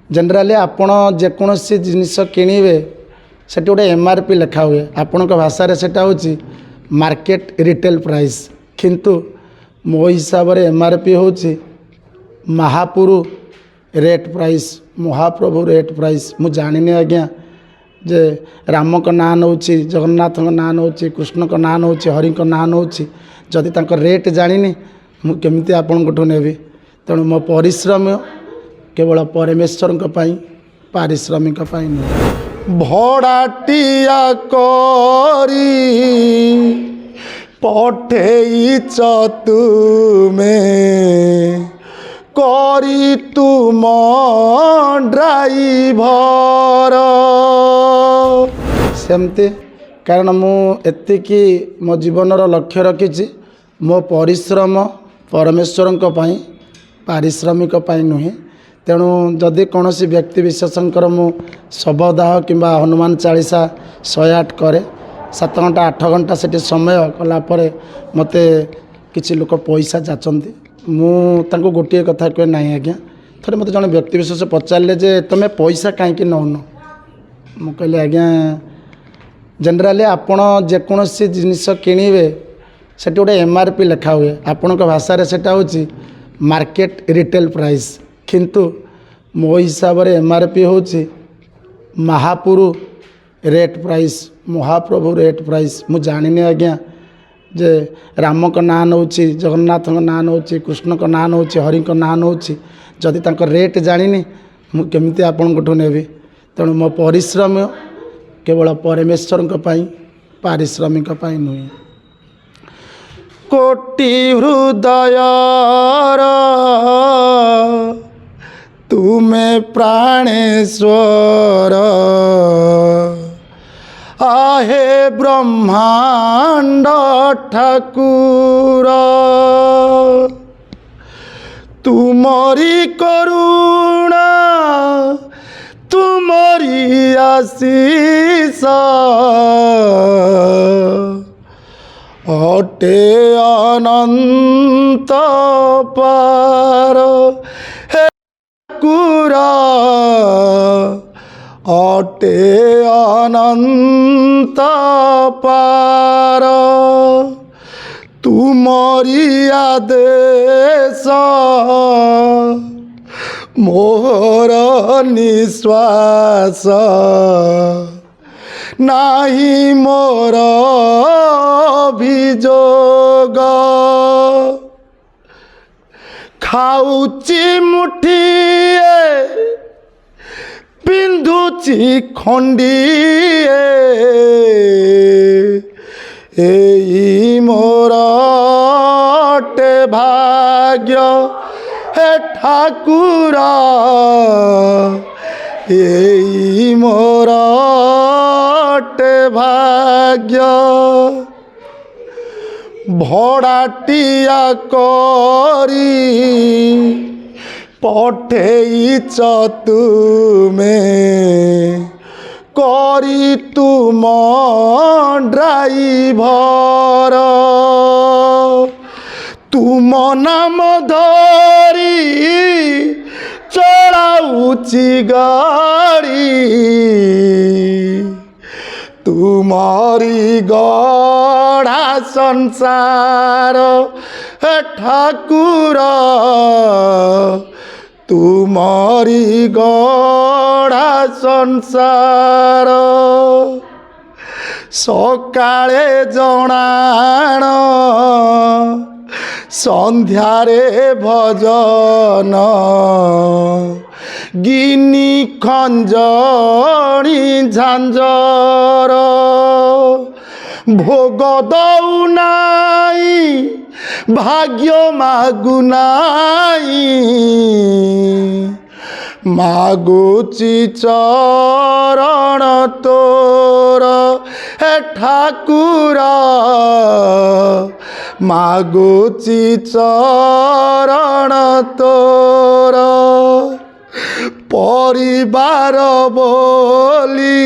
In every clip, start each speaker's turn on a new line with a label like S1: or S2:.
S1: Generally आपण जेकोसी जिनिस किणवे से गोटे एमआरपी लिखा हुए आपण भाषा सेटा हूँ मार्केट रिटेल प्राइस किंतु मो हिसाब से एमआरपी हूँ महापुरु रेट प्राइस महाप्रभु रेट प्राइस मु जानी आज्ञा जे राम को ना नौ जगन्नाथ ना नौ कृष्ण को ना नौ हरि को ना नौ जदि रेट जानी मुझे आपको नेबी तेणु मो परिश्रम केवल परमेश्वर पारिश्रमिक नुह भड़ाटिया करी पठेइच तुमे करी तुम ड्राइभर सेमती कारण मुझे मो जीवनर लक्ष्य रखी मो परिश्रम परमेश्वर पारिश्रमिक नुहे तेणु जदि कौन व्यक्ति विशेषकर मु शबदाह कि हनुमान चालीसा 108 करे 7 घंटा 8 घंटा से समय कलापर मते किसी लोक पैसा जाचंती मुझे गोटे कथा कहे ना आज्ञा थे मत जड़े व्यक्ति विशेष पचारे जे तुम्हें पैसा कहीं नौन मुझे आज्ञा जनराली आपण जेकोसी जिनिस किणवे से गोटे एमआरपी लिखा हुए आपण भाषा सेटा हूँ मार्केट रिटेल प्राइस किंतु मो हिसाब से एमआरपी हूँ महापुरु रेट प्राइस महाप्रभु रेट प्राइस मु जानी आज्ञा जे राम को ना नौ जगन्नाथ ना नौ कृष्ण को ना नौ हरि को ना नौ जदि रेट जानी मुझे आपको नेबी तेणु मो परिश्रम केवल परमेश्वर पारिश्रमिक नुहे कोटि हृदय तुमे प्राणेश्वर आहे ब्रह्मांड ठाकुर तुमरी करुणा तुमरी आशीष अटे अनंत पार हे ठाकुर अटे अनंत पार तुमरी आदेश मोर निश्वास नाही मोर अभियोग खाऊची मुठिए पिंधुची खंडिए एई मोर अटे भाग्य हे ठाकुर एई मोर अटे भाग्य भड़ाटिया करी पठेइच तुमे करी तुम ड्राइभर तुम नाम धरी चलाउची गाड़ी तुमरी गढ़ा संसार हे ठाकुर तुमरी गढ़ा संसार सकाळे जणाण संध्यारे भजन गिनी खंजणी झांझर भोग दौ नाई भाग्य मागु नाई मागुची चरण तोर हे ठाकुर मागुची चरण तोर परिवार बोली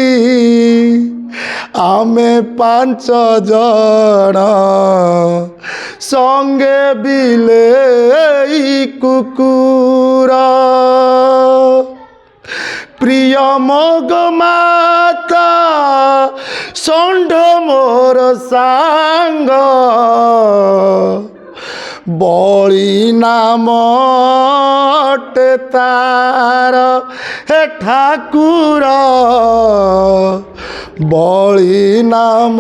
S1: आमे 5 जन संगे बिले कुकुरा प्रिय मोग माता षंढ मोर सांग बड़ी नाम तार हे ठाकुर बड़ी नाम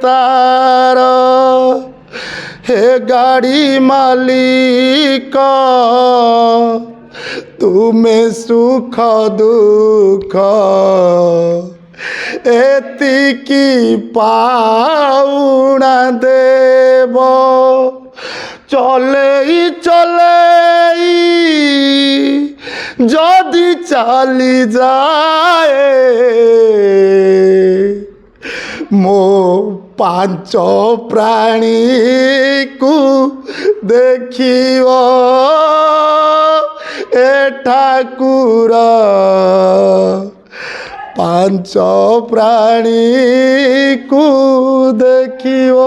S1: तार हे गाड़ी मालिक तुम्हें सुख दुख एतिकी पाउना देव चले चले जदि चली जाए मो पांच प्राणी को देखिव ए ठाकुर पांच प्राणी को देखिव।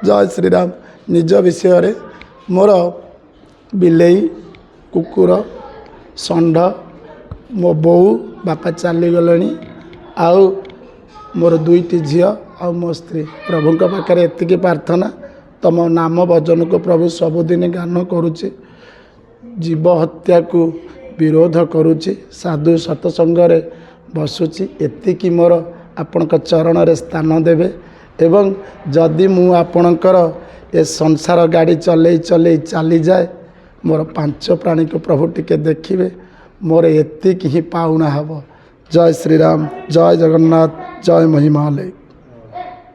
S1: जय श्री राम। निज विषय रे मोर बिलेई कुकुर षंढ मो बोऊ बापा चली गले आउ मोर दुईटी झील आ मो स्त्री प्रभु पाखे एतिकी प्रार्थना तम नाम भजन को प्रभु सबुदिन गान करुचे जीव हत्या को विरोध करुचे साधु सत्संग रे बसुची एतिकी मोर आपण चरण रे स्थान देवे एवं जदि मु आपणकर ए संसार गाड़ी चलई चलई चली जाए मोर पांच प्राणी को प्रभु टिके देखिए मोर एतिकी ही पाउना हब। जय श्री राम। जय जगन्नाथ। जय महिमालय।